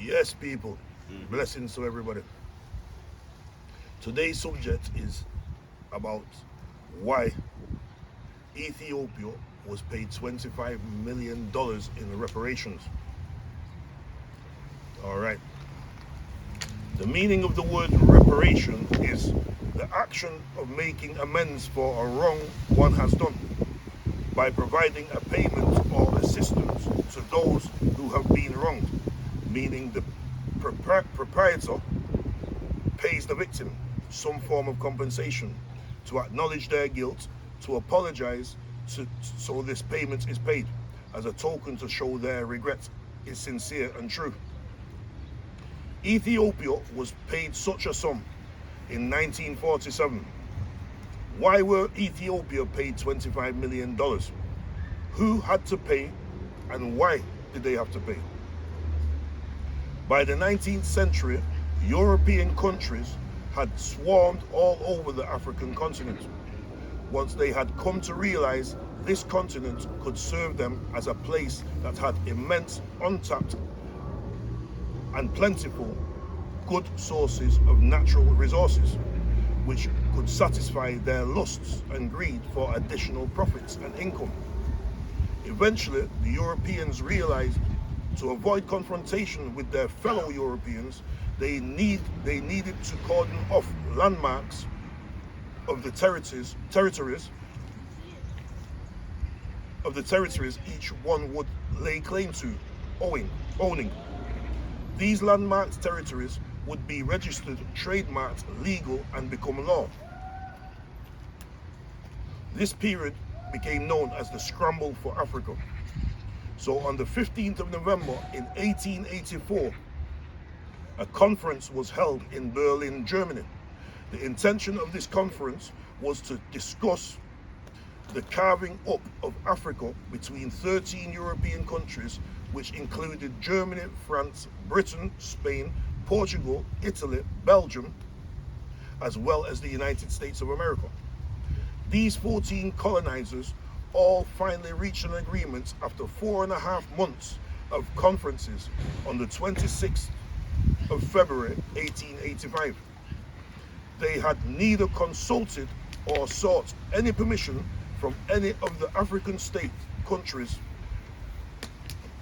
Yes, people. Blessings to everybody. Today's subject is about why Ethiopia was paid $25 million in reparations. All right. The meaning of the word reparation is the action of making amends for a wrong one has done by providing a payment or assistance to those who have been wronged, meaning the proprietor pays the victim some form of compensation to acknowledge their guilt, to apologize, so this payment is paid as a token to show their regret is sincere and true. Ethiopia was paid such a sum in 1947. Why were Ethiopia paid $25 million? Who had to pay and why did they have to pay? By the 19th century, European countries had swarmed all over the African continent. Once they had come to realize this continent could serve them as a place that had immense, untapped, and plentiful good sources of natural resources, which could satisfy their lusts and greed for additional profits and income. Eventually, the Europeans realized to avoid confrontation with their fellow Europeans, they needed to cordon off landmarks of the territories each one would lay claim to owning. These landmarked territories would be registered, trademarked, legal, and become law. This period became known as the Scramble for Africa. So on the 15th of November in 1884, a conference was held in Berlin, Germany. The intention of this conference was to discuss the carving up of Africa between 13 European countries, which included Germany, France, Britain, Spain, Portugal, Italy, Belgium, as well as the United States of America. These 14 colonizers all finally reached an agreement after 4.5 months of conferences on the 26th of February 1885. They had neither consulted or sought any permission from any of the African state countries.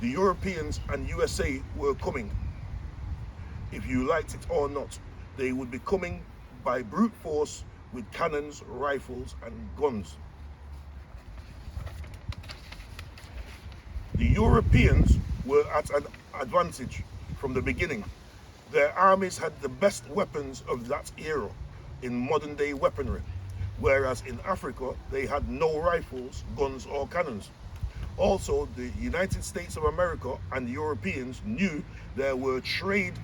The Europeans and USA were coming. If you liked it or not, they would be coming by brute force with cannons, rifles, and guns. The Europeans were at an advantage from the beginning. Their armies had the best weapons of that era in modern day weaponry, whereas in Africa they had no rifles, guns, or cannons. Also, the United States of America and the Europeans knew there were trade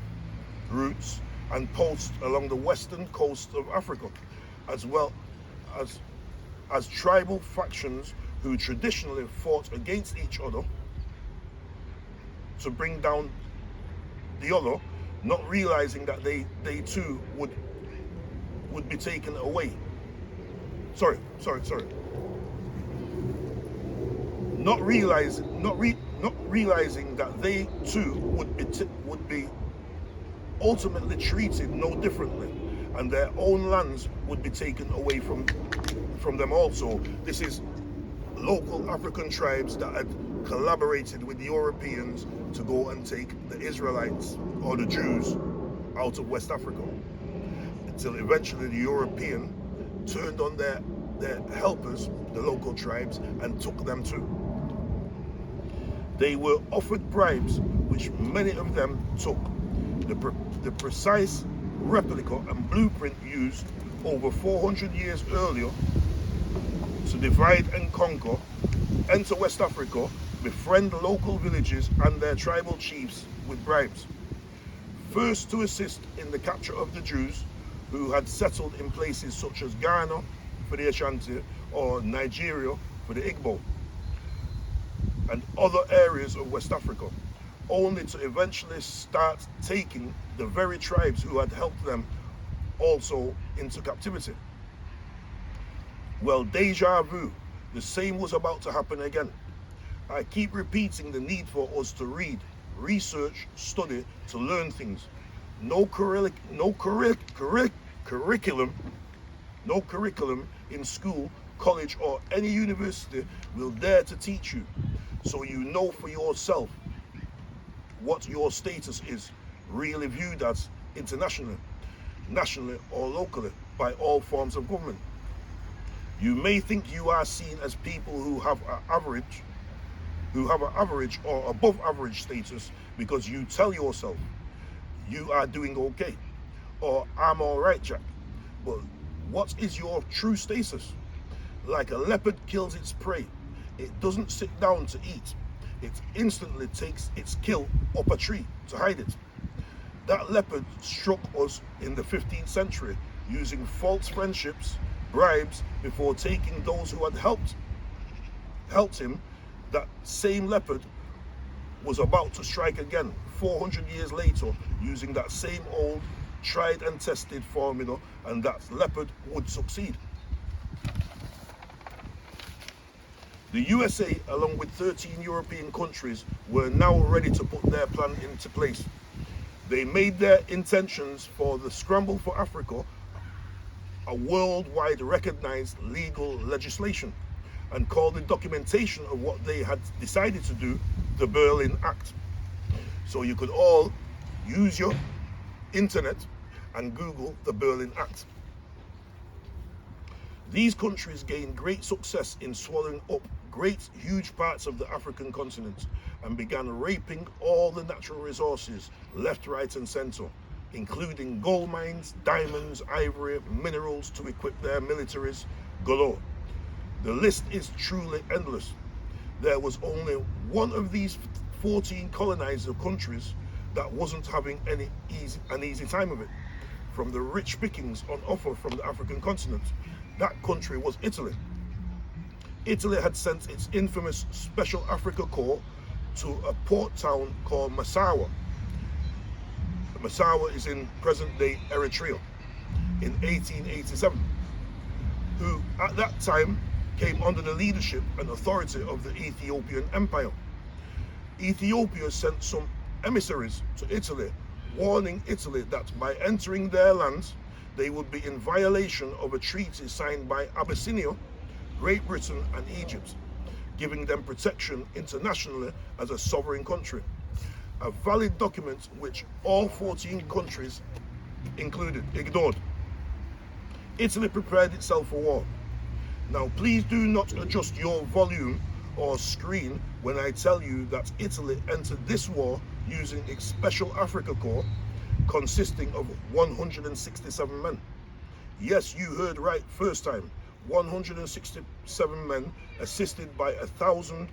routes and posts along the western coast of Africa, as well as tribal factions who traditionally fought against each other to bring down the other, not realizing that they too would be taken away. Sorry. Not realizing that they too would be ultimately treated no differently, and their own lands would be taken away from them also. This is local African tribes that had collaborated with the Europeans to go and take the Israelites or the Jews out of West Africa, until eventually the European turned on their helpers, the local tribes, and took them too. They were offered bribes, which many of them took. The precise replica and blueprint used over 400 years earlier to divide and conquer, enter West Africa, befriend local villages and their tribal chiefs with bribes. First to assist in the capture of the Jews who had settled in places such as Ghana for the Ashanti or Nigeria for the Igbo and other areas of West Africa, only to eventually start taking the very tribes who had helped them also into captivity. Well, deja vu, the same was about to happen again. I keep repeating the need for us to read, research, study to learn things. No curriculum in school, college, or any university will dare to teach you. So you know for yourself what your status is really viewed as internationally, nationally, or locally by all forms of government. You may think you are seen as people who have an average or above average status because you tell yourself you are doing okay or I'm all right, Jack. But what is your true status? Like a leopard kills its prey, it doesn't sit down to eat. It instantly takes its kill up a tree to hide it. That leopard struck us in the 15th century using false friendships, bribes, before taking those who had helped him. That same leopard was about to strike again 400 years later using that same old tried and tested formula, and that leopard would succeed. The USA, along with 13 European countries, were now ready to put their plan into place. They made their intentions for the scramble for Africa a worldwide recognized legal legislation and called the documentation of what they had decided to do the Berlin Act. So you could all use your internet and Google the Berlin Act. These countries gained great success in swallowing up huge parts of the African continent and began raping all the natural resources left, right, and center, including gold mines, diamonds, ivory, minerals to equip their militaries galore. The list is truly endless. There was only one of these 14 colonizer countries that wasn't having an easy time of it. From the rich pickings on offer from the African continent, that country was Italy. Italy had sent its infamous Special Africa Corps to a port town called Massawa. Massawa is in present-day Eritrea in 1887, who at that time came under the leadership and authority of the Ethiopian Empire. Ethiopia sent some emissaries to Italy, warning Italy that by entering their lands, they would be in violation of a treaty signed by Abyssinia, Great Britain, and Egypt, giving them protection internationally as a sovereign country. A valid document which all 14 countries ignored. Italy prepared itself for war. Now, please do not adjust your volume or screen when I tell you that Italy entered this war using its Special Africa Corps, consisting of 167 men. Yes, you heard right first time. 167 men assisted by 1,000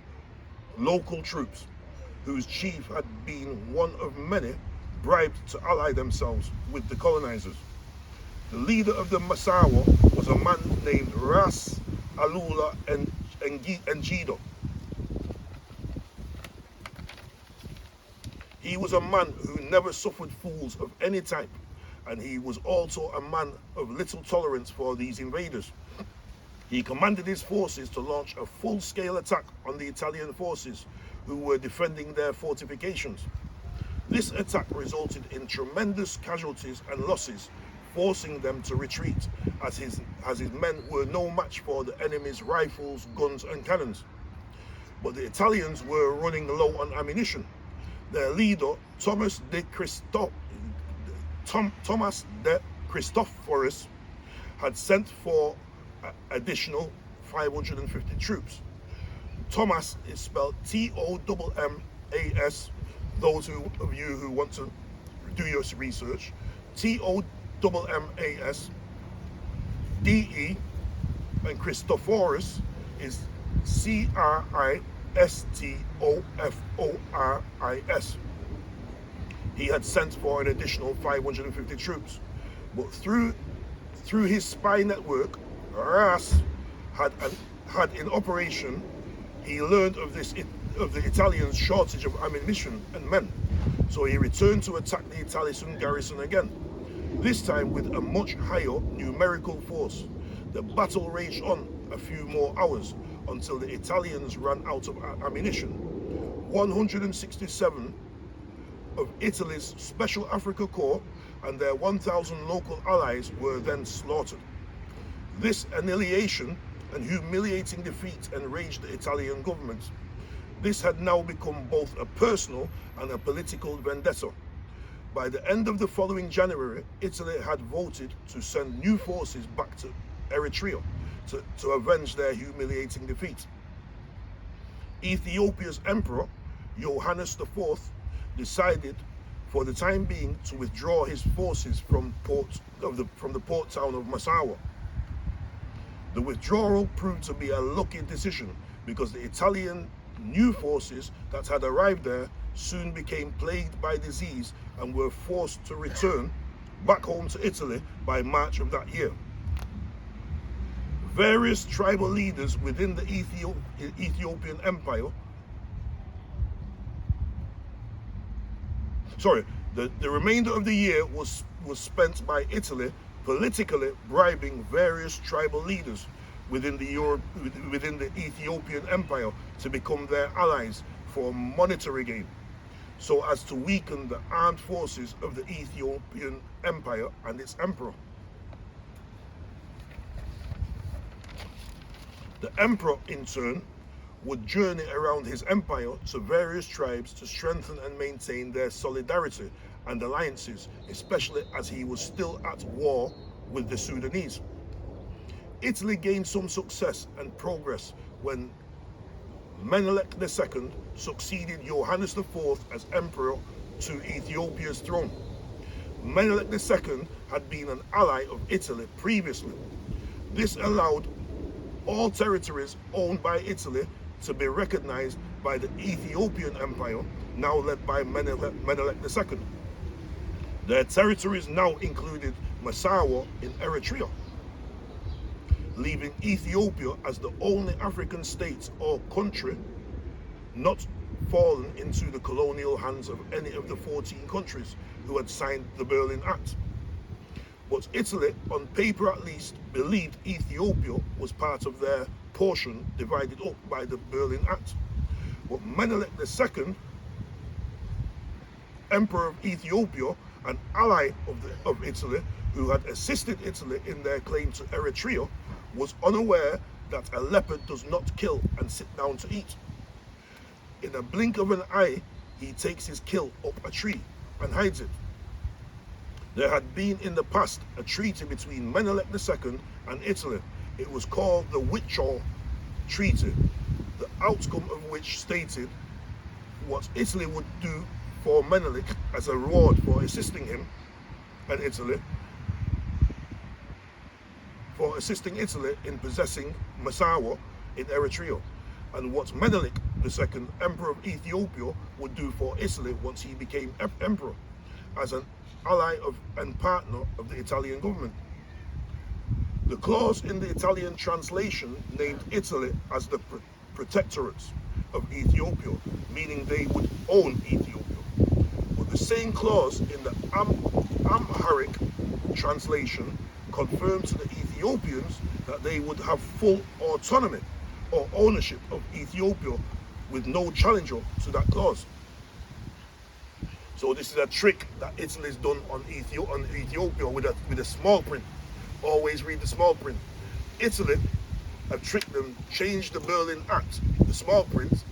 local troops, whose chief had been one of many bribed to ally themselves with the colonizers. The leader of the Massawa was a man named Ras Alula Ngido. He was a man who never suffered fools of any type, and he was also a man of little tolerance for these invaders. He commanded his forces to launch a full-scale attack on the Italian forces who were defending their fortifications. This attack resulted in tremendous casualties and losses, forcing them to retreat, as his men were no match for the enemy's rifles, guns, and cannons. But the Italians were running low on ammunition. Their leader, Thomas de Christophorus, had sent for additional 550 troops. Thomas is spelled T-O-M-M-A-S. Those of you who want to do your research, T-O-M-M-A-S, D-E, and Christophorus is C-R-I-S-T-O-F-O-R-I-S. He had sent for an additional 550 troops, but through his spy network, Ras had in operation, he learned of the Italians' shortage of ammunition and men. So he returned to attack the Italian garrison again, this time with a much higher numerical force. The battle raged on a few more hours until the Italians ran out of ammunition. 167 of Italy's Special Africa Corps and their 1,000 local allies were then slaughtered. This annihilation and humiliating defeat enraged the Italian government. This had now become both a personal and a political vendetta. By the end of the following January, Italy had voted to send new forces back to Eritrea to avenge their humiliating defeat. Ethiopia's emperor, Johannes IV, decided for the time being to withdraw his forces from the port town of Massawa. The withdrawal proved to be a lucky decision because the Italian new forces that had arrived there soon became plagued by disease and were forced to return back home to Italy by March of that year. Various tribal leaders within the Ethiopian Empire, the remainder of the year was spent by Italy politically bribing various tribal leaders within the Ethiopian Empire to become their allies for monetary gain, so as to weaken the armed forces of the Ethiopian Empire and its emperor. The emperor, in turn, would journey around his empire to various tribes to strengthen and maintain their solidarity and alliances, especially as he was still at war with the Sudanese. Italy gained some success and progress when Menelik II succeeded Johannes IV as emperor to Ethiopia's throne. Menelik II had been an ally of Italy previously. This allowed all territories owned by Italy to be recognized by the Ethiopian Empire, now led by Menelik II. Their territories now included Massawa in Eritrea, leaving Ethiopia as the only African state or country not fallen into the colonial hands of any of the 14 countries who had signed the Berlin Act. But Italy, on paper at least, believed Ethiopia was part of their portion divided up by the Berlin Act. But Menelik II, Emperor of Ethiopia, an ally of Italy, who had assisted Italy in their claim to Eritrea, was unaware that a leopard does not kill and sit down to eat. In a blink of an eye, he takes his kill up a tree and hides it. There had been in the past a treaty between Menelik II and Italy. It was called the Witchall Treaty, the outcome of which stated what Italy would do for Menelik as a reward for assisting him and Italy, in possessing Massawa in Eritrea, and what Menelik II, Emperor of Ethiopia, would do for Italy once he became emperor, as an ally and partner of the Italian government. The clause in the Italian translation named Italy as the protectorate of Ethiopia, meaning they would own Ethiopia. But the same clause in the Amharic translation confirmed to the Ethiopians that they would have full autonomy or ownership of Ethiopia with no challenger to that clause. So this is a trick that Italy's done on Ethiopia with a small print. Always read the small print. Italy have tricked them, changed the Berlin Act, the small print,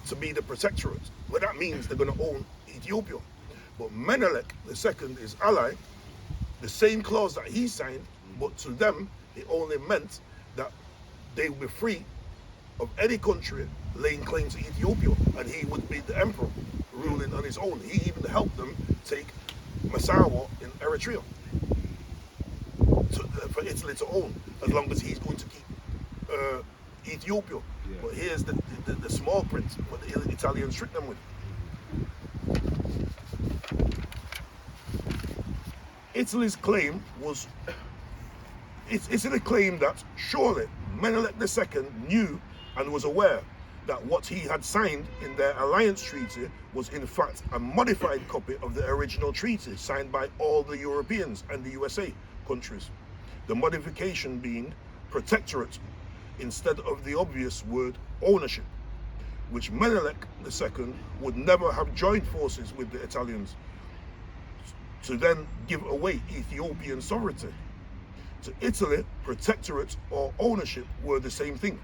to be the protectorate. Well, that means they're going to own Ethiopia. But Menelik II, his ally, the same clause that he signed, but to them, it only meant that they would be free of any country laying claim to Ethiopia, and he would be the emperor, ruling on his own. He even helped them take Massawa in Eritrea for Italy to own, as long as he's going to keep Ethiopia. Yeah. But here's the small print, what the Italians tricked them with. Italy's claim was, Italy claimed that surely Menelik II knew and was aware that what he had signed in their alliance treaty was in fact a modified copy of the original treaty signed by all the Europeans and the USA countries. The modification being protectorate instead of the obvious word ownership. which Menelik II would never have joined forces with the Italians to then give away Ethiopian sovereignty. To Italy, protectorate or ownership were the same thing.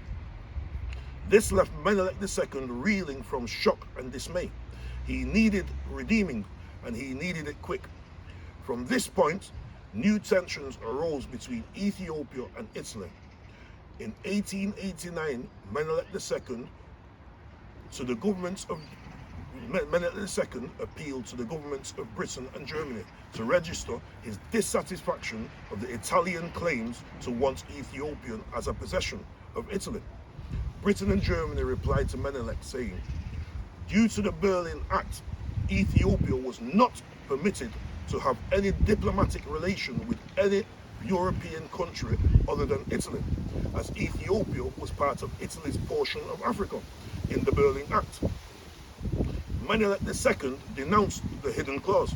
This left Menelik II reeling from shock and dismay. He needed redeeming, and he needed it quick. From this point, new tensions arose between Ethiopia and Italy. In 1889, Menelik II appealed to the governments of Britain and Germany to register his dissatisfaction of the Italian claims to want Ethiopia as a possession of Italy. Britain and Germany replied to Menelik saying, due to the Berlin Act, Ethiopia was not permitted to have any diplomatic relation with any European country other than Italy, as Ethiopia was part of Italy's portion of Africa in the Berlin Act. Menelik II denounced the hidden clause.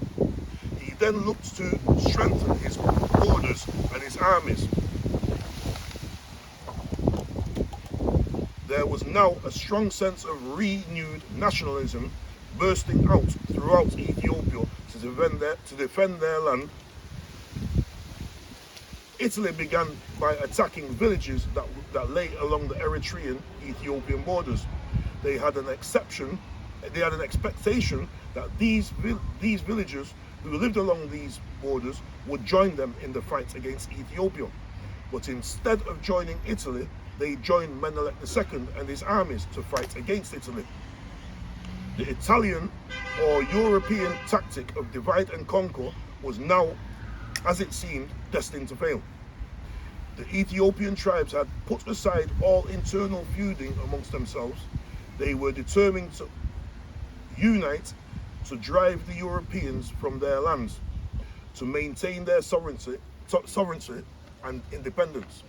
He then looked to strengthen his borders and his armies. There was now a strong sense of renewed nationalism bursting out throughout Ethiopia to defend their land. Italy began by attacking villages that lay along the Eritrean-Ethiopian borders. They had an expectation that these villagers who lived along these borders would join them in the fight against Ethiopia. But instead of joining Italy, they joined Menelik II and his armies to fight against Italy. The Italian or European tactic of divide and conquer was now, as it seemed, destined to fail. The Ethiopian tribes had put aside all internal feuding amongst themselves. They were determined to unite to drive the Europeans from their lands, to maintain their sovereignty and independence.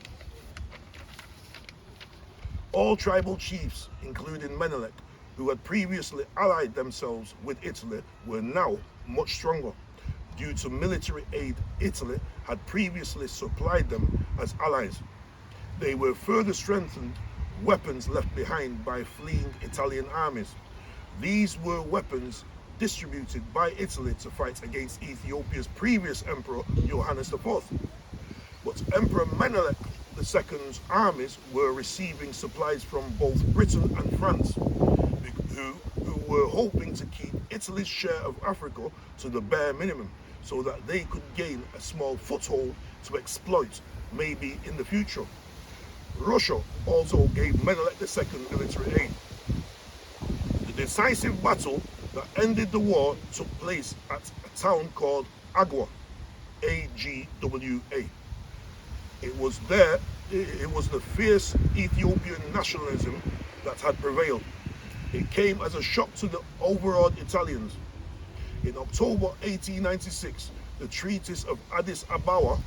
All tribal chiefs, including Menelik, who had previously allied themselves with Italy, were now much stronger due to military aid Italy had previously supplied them as allies. They were further strengthened, weapons left behind by fleeing Italian armies. These were weapons distributed by Italy to fight against Ethiopia's previous emperor, Johannes IV. But Emperor Menelik II's armies were receiving supplies from both Britain and France, who were hoping to keep Italy's share of Africa to the bare minimum so that they could gain a small foothold to exploit maybe in the future. Russia also gave Menelik II military aid. The decisive battle that ended the war took place at a town called Agwa, A-G-W-A. It was the fierce Ethiopian nationalism that had prevailed. It came as a shock to the overawed Italians. In October 1896, the Treatise of Addis Abawa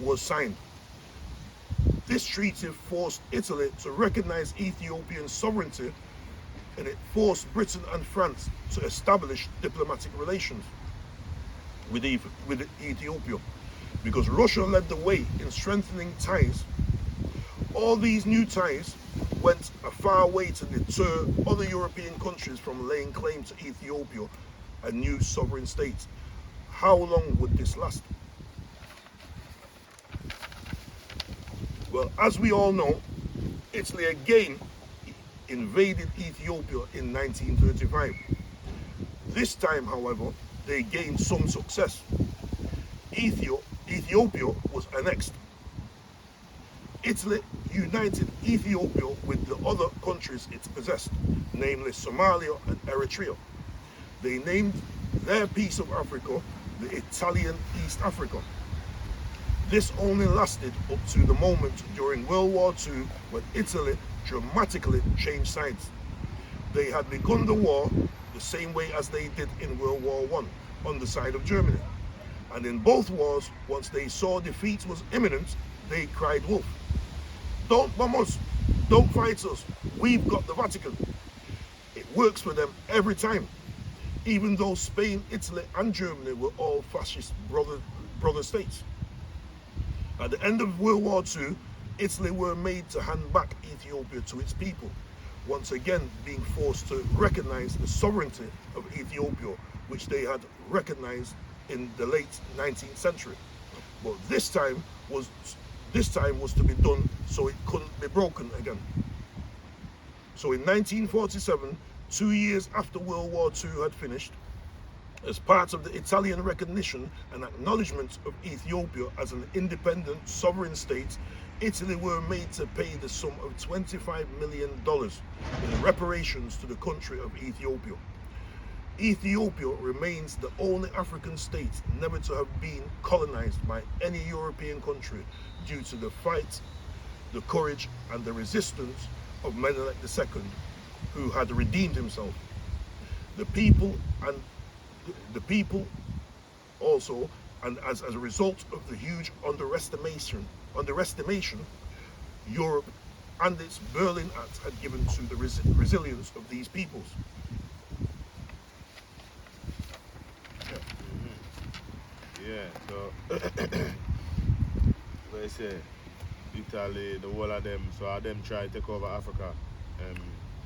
was signed. This treaty forced Italy to recognize Ethiopian sovereignty, and it forced Britain and France to establish diplomatic relations with Ethiopia, because Russia led the way in strengthening ties. All these new ties went a far way to deter other European countries from laying claim to Ethiopia, a new sovereign state. How long would this last? Well, as we all know, Italy again invaded Ethiopia in 1935. This time, however, they gained some success. Ethiopia was annexed. Italy united Ethiopia with the other countries it possessed, namely Somalia and Eritrea. They named their piece of Africa the Italian East Africa. This only lasted up to the moment during World War II when Italy dramatically changed sides. They had begun the war the same way as they did in World War I, on the side of Germany. And in both wars, once they saw defeat was imminent, they cried wolf. Don't bomb us, don't fight us, we've got the Vatican. It works for them every time, even though Spain, Italy and Germany were all fascist brother states. At the end of World War II, Italy were made to hand back Ethiopia to its people. once again being forced to recognize the sovereignty of Ethiopia, which they had recognized in the late 19th century. But this time was to be done so it couldn't be broken again. So in 1947, 2 years after World War II had finished, as part of the Italian recognition and acknowledgement of Ethiopia as an independent sovereign state, Italy were made to pay the sum of $25 million in reparations to the country of Ethiopia. Ethiopia remains the only African state never to have been colonized by any European country due to the fight, the courage and the resistance of Menelik II, who had redeemed himself. The people also, and as a result of the huge underestimation Europe and its Berlin Act had given to the resilience of these peoples. Yeah, so what I say, Italy, the whole of them, so all them try to take over Africa.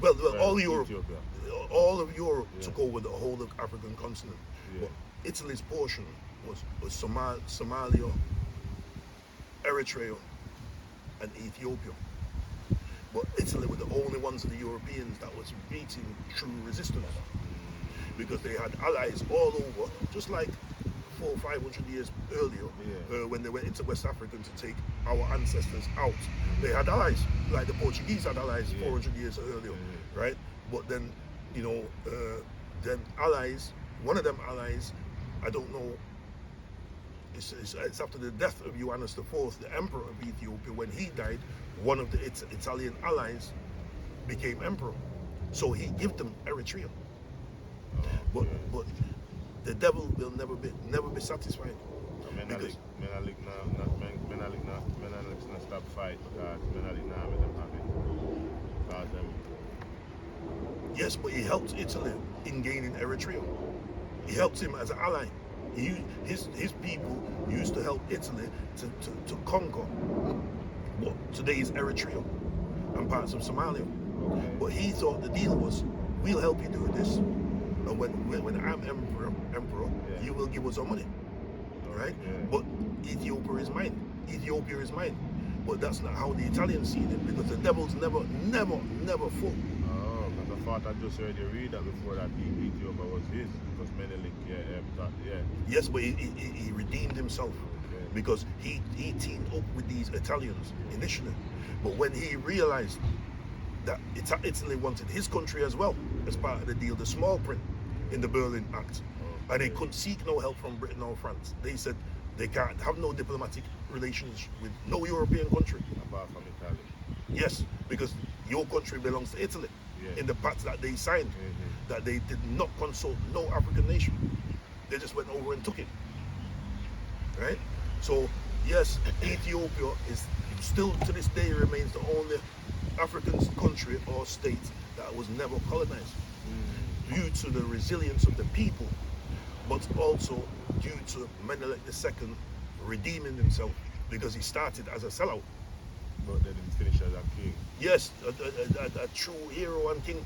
Well, all Europe, Ethiopia. all of Europe took over the whole of African continent. Yeah. But Italy's portion was Somalia, Eritrea, and Ethiopia. But Italy were the only ones of the Europeans that was beating true resistance, because they had allies all over, just like 400 or 500 years earlier, when they went into West Africa to take our ancestors out. They had allies, like the Portuguese had allies 400 years earlier, right? But then, you know, then allies, one of them allies, I don't know, it's after the death of Ioannis IV, the emperor of Ethiopia. When he died, one of the Italian allies became emperor. So he gave them Eritrea. But the devil will never be satisfied. Menelik not stop fight because Menelik now make them happy. Because them. Yes, but he helped Italy in gaining Eritrea. He helped him as an ally. His people used to help Italy to conquer what today is Eritrea and parts of Somalia. Okay. But he thought the deal was, we'll help you do this, and when I'm emperor, you will give us our money, right? Yeah. But Ethiopia is mine. Ethiopia is mine. But that's not how the Italians see it, because the devil's never full. Oh, because I thought I just heard you read that before that Ethiopia was his, because Menelik, Yes, but he redeemed himself, because he teamed up with these Italians initially. But when he realized that Italy wanted his country as well as part of the deal, the small print in the Berlin Act, and they couldn't seek no help from Britain or France. They said they can't have no diplomatic relations with no European country. apart from Italy. Yes, because your country belongs to Italy in the pact that they signed, that they did not consult no African nation. They just went over and took it, right? So yes, Ethiopia is still to this day remains the only African country or state that was never colonized, due to the resilience of the people, but also due to Menelik II redeeming himself, because he started as a sellout. But they didn't finish as a king. Yes, a true hero and king.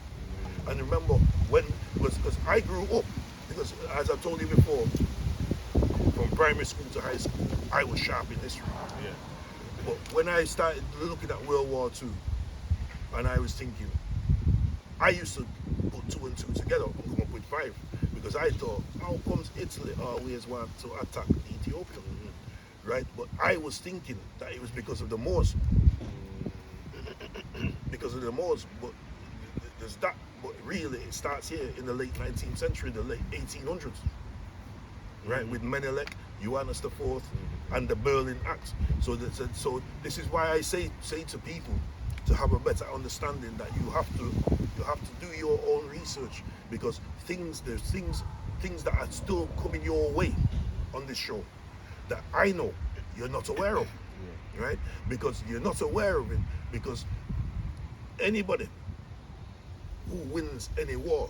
And remember, because I grew up, because as I told you before, from primary school to high school, I was sharp in history. Yeah. But when I started looking at World War II, and I was thinking, I used to put 2 and 2 together and come up with 5, because I thought, how comes Italy always want to attack Ethiopia, right? But I was thinking that it was because of the Moors, because of the Moors. But there's that. But really, it starts here in the late 19th century, the late 1800s, right? With Menelik, Ioannis IV, and the Berlin Act. So this is why I say to people to have a better understanding that you have to do your own research, because there's things that are still coming your way on this show that I know you're not aware of, right? Because you're not aware of it because anybody who wins any war,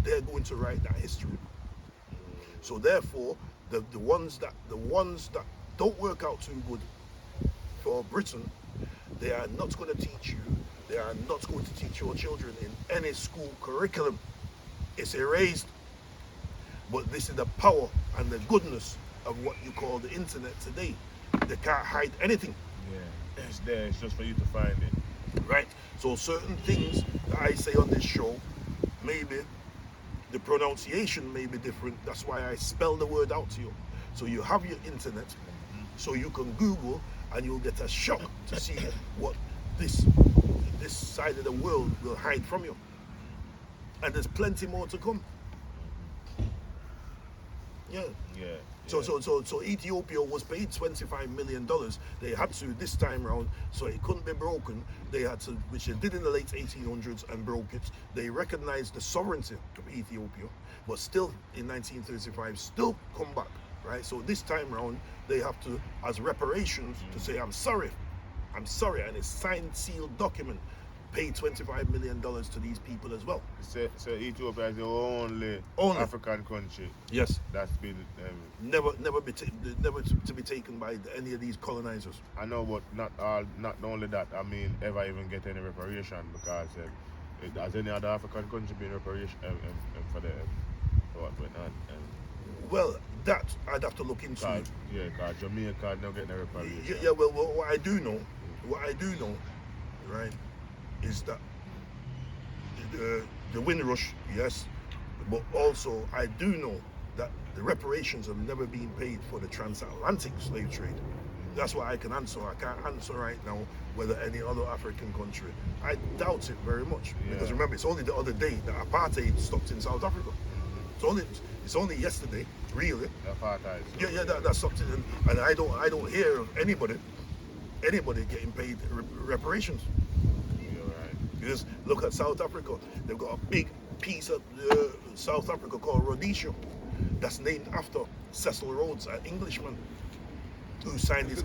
they're going to write that history. So therefore, the ones that don't work out too good for Britain, they are not going to teach you They are not going to teach your children in any school curriculum. It's erased. But this is the power and the goodness of what you call the internet today. They can't hide anything. Yeah, it's there. It's just for you to find it. Right? So certain things that I say on this show, maybe the pronunciation may be different. That's why I spell the word out to you. So you have your internet, so you can Google and you'll get a shock to see what this side of the world will hide from you. And there's plenty more to come. Yeah. Yeah. So Ethiopia was paid $25 million. They had to this time around, so it couldn't be broken. They had to, which they did in the late 1800s and broke it. They recognized the sovereignty of Ethiopia, but still in 1935, still come back, right? So this time around, they have to, as reparations, to say, I'm sorry, and it's signed, sealed document. Pay $25 million to these people as well. So Ethiopia is the only African country. Yes. That's been never to be taken by any of these colonizers. I know, but not only that. I mean, ever even get any reparation, because has any other African country been reparation for what went on? Well, that I'd have to look into. Because Jamaica not getting a reparation. Yeah. Well, what I do know, right, is that the Windrush, yes, but also I do know that the reparations have never been paid for the transatlantic slave trade. That's what I can answer. I can't answer right now whether any other African country. I doubt it very much, because remember, it's only the other day that apartheid stopped in South Africa. It's only yesterday, really. Apartheid. Yeah, that's something, and I don't hear of anybody getting paid reparations. Because look at South Africa. They've got a big piece of South Africa called Rhodesia, that's named after Cecil Rhodes, an Englishman who signed his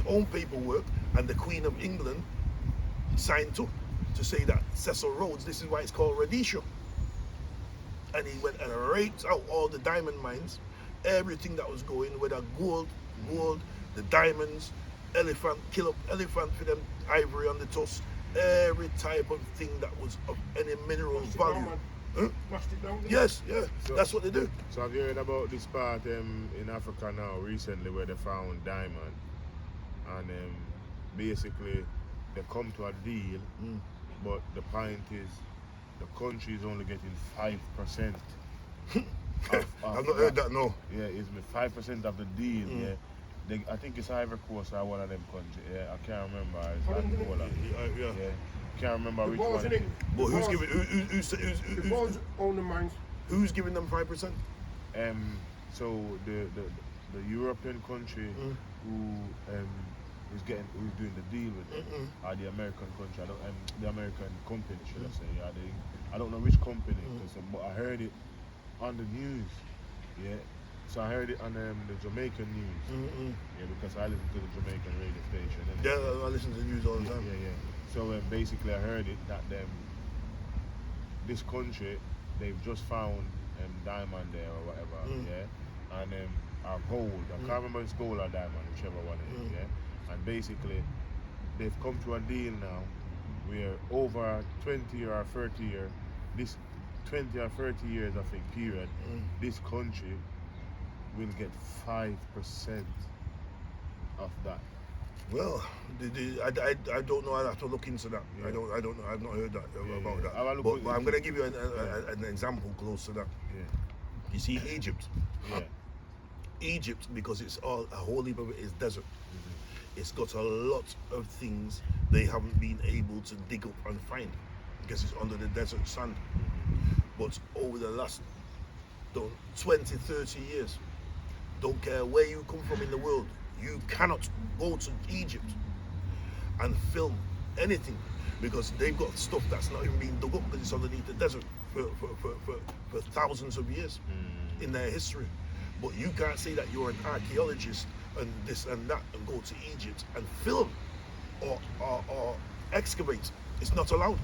own paperwork, and the Queen of England signed to say that Cecil Rhodes, this is why it's called Rhodesia. And he went and raped out all the diamond mines, everything that was going, whether gold, the diamonds, elephant, kill up elephant for them, ivory on the tusk, every type of thing that was of any mineral value. Yes, so, that's what they do. So have you heard about this part in Africa now recently where they found diamond, and basically they come to a deal, but the point is the country is only getting 5%. I've not heard that, no. Yeah, it's 5% of the deal. Yeah. I think it's Ivory Coast or one of them countries. Yeah, I can't remember. It's Angola. Yeah. Can't remember which one. But who's giving? Who's own the mines? Who's giving them 5%? So the European country who's doing the deal with them are the American country. The American company, should I say? I don't know which company, but I heard it on the news. Yeah. So I heard it on the Jamaican news. Yeah, because I listen to the Jamaican radio station. Yeah, I listen to the news all the time. Yeah. So basically I heard it that this country, they've just found diamond there or whatever, yeah, and or gold. I can't remember if it's gold or diamond, whichever one it is, yeah. And basically they've come to a deal now where over 20 or 30 years, this 20 or 30 years, I think, period, this country will get 5% of that. Well, I don't know. I have to look into that. I don't know. I've not heard that about that. But I'm going to give you an example close to that. Yeah. You see, Egypt. Yeah. Egypt, because it's all a whole heap of it is desert. It's got a lot of things they haven't been able to dig up and find because it's under the desert sand. But over the last 20, 30 years, don't care where you come from in the world, you cannot go to Egypt and film anything because they've got stuff that's not even being dug up because it's underneath the desert for thousands of years in their history. But you can't say that you're an archaeologist and this and that and go to Egypt and film or excavate. It's not allowed.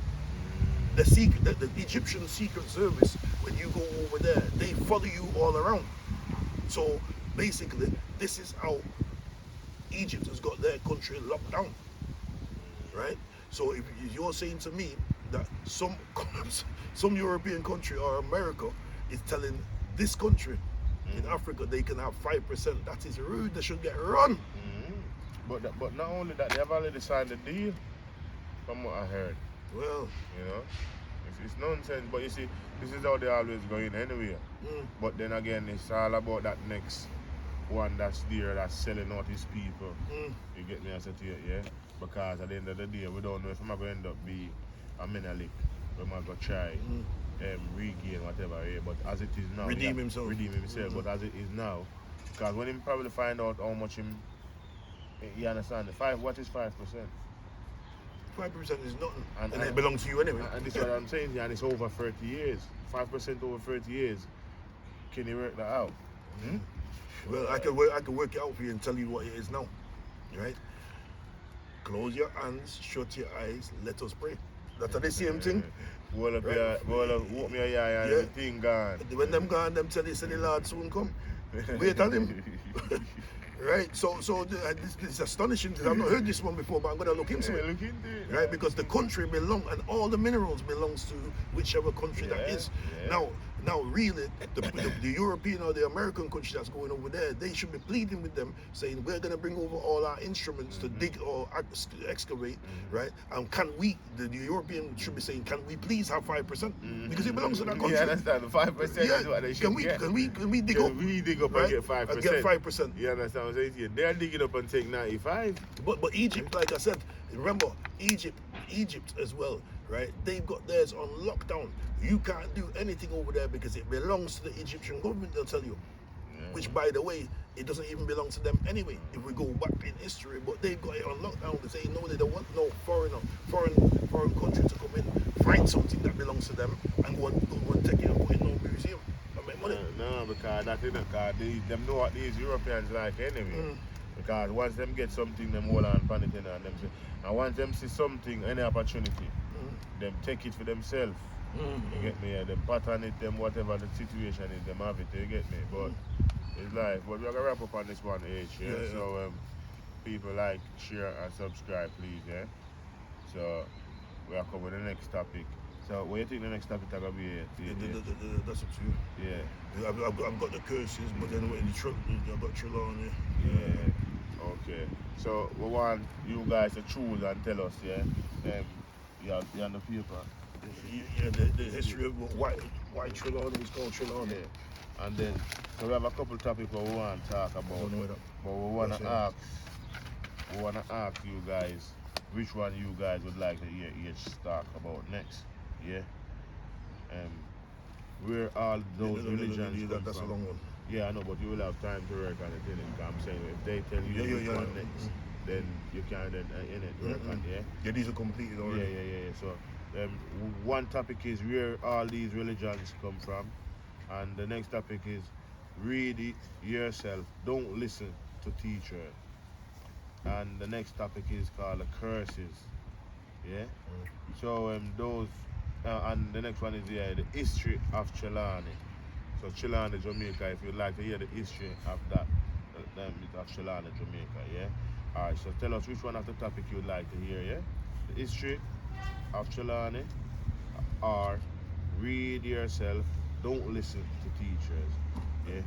The Egyptian Secret Service, when you go over there, they follow you all around. So basically, this is how Egypt has got their country locked down, right? So if you're saying to me that some some European country or America is telling this country in Africa they can have 5%, that is rude. They should get run. But not only that, they've already signed the deal, from what I heard. Well, you know, it's nonsense. But you see, this is how they always going anyway. But then again, it's all about that next one that's there, that's selling out his people. You get me? I said to you, yeah? Because at the end of the day, we don't know if I'm going to end up be a Menelik. We're going to try regain whatever, yeah? But as it is now, redeem himself. But as it is now, because when him probably find out how much him, you understand, what is 5%? 5% is nothing, and and it belongs to you anyway. And this is what I'm saying here, and it's over 30 years. 5% over 30 years. Can you work that out? Well, I can work it out for you and tell you what it is now, right? Close your hands, shut your eyes, let us pray. That's the same thing. Walk me a eye and the thing gone. When them gone, them tell you, say the Lord soon come. Wait on him. Right, so this is astonishing because I've not heard this one before, but I'm going to look into it. Look into it. Right, because the country belongs, and all the minerals belongs to whichever country that is. Now, really, the European or the American country that's going over there, they should be pleading with them, saying we're going to bring over all our instruments to dig or excavate, right? And can we, the European should be saying, can we please have 5%? Because it belongs to that country. Yeah, understand. The 5% is what they should get. Can we dig up? We dig up right? and get 5%. And get 5%. You understand what I'm saying to you? They're digging up and take 95. But Egypt, like I said, remember, Egypt as well, right? They've got theirs on lockdown. You can't do anything over there because it belongs to the Egyptian government, they'll tell you. Which, by the way, it doesn't even belong to them anyway, if we go back in history. But they've got it on lockdown. They say, no, they don't want no foreign country to come in, find something that belongs to them, and go and take it and put it in no museum and make money. No, because that isn't, because them know what these Europeans like anyway. Because once them get something, them hold on pan it in and them say, and once them see something, any opportunity, them take it for themselves. You get me? Them pattern it, them whatever the situation is, them have it, you get me? But it's life. But we're going to wrap up on this one, yeah? So people like, share and subscribe, please, yeah? So we are covering the next topic. So what do you think the next topic is going to be? That's up to you. Yeah. I've got the curses, but then I've got Triller on here. Yeah. Okay. So we want you guys to choose and tell us, yeah? You're on the paper. Yeah, the history of why Trelawney is called Trelawney. Yeah. And then, so we have a couple topics we want to talk about. But we want to ask you guys which one you guys would like to hear each talk about next. Yeah? Where all those religions come that's from. a long one. Yeah, I know, but you will have time to work on it, innit? I'm saying if they tell you which one next, then you can then work on it, yeah? Yeah, these are completed already. Yeah. So one topic is where all these religions come from, and the next topic is read it yourself, don't listen to teachers, and the next topic is called the curses, yeah? So those and the next one is the history of Trelawney. So Trelawney, Jamaica, if you'd like to hear the history of that, of Trelawney, Jamaica, yeah? Alright, so tell us which one of the topic you'd like to hear, yeah? The history of Trelawney, or read yourself, don't listen to teachers, yeah?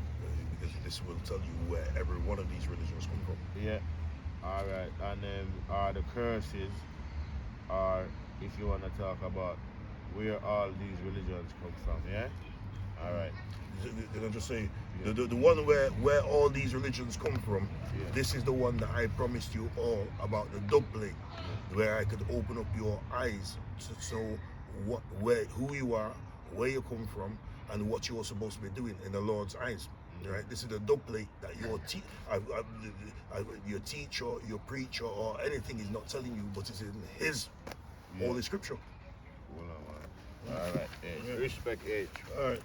Because this will tell you where every one of these religions come from. Yeah, alright, and then are the curses, or if you want to talk about where all these religions come from, yeah? Alright. Did I just say, the one where all these religions come from, this is the one that I promised you all about the dub plate, where I could open up your eyes to know who you are, where you come from, and what you're supposed to be doing in the Lord's eyes. Right? This is the dub plate that your teacher, your preacher, or anything is not telling you, but it's in His Holy Scripture. All right, H. Respect H. All right.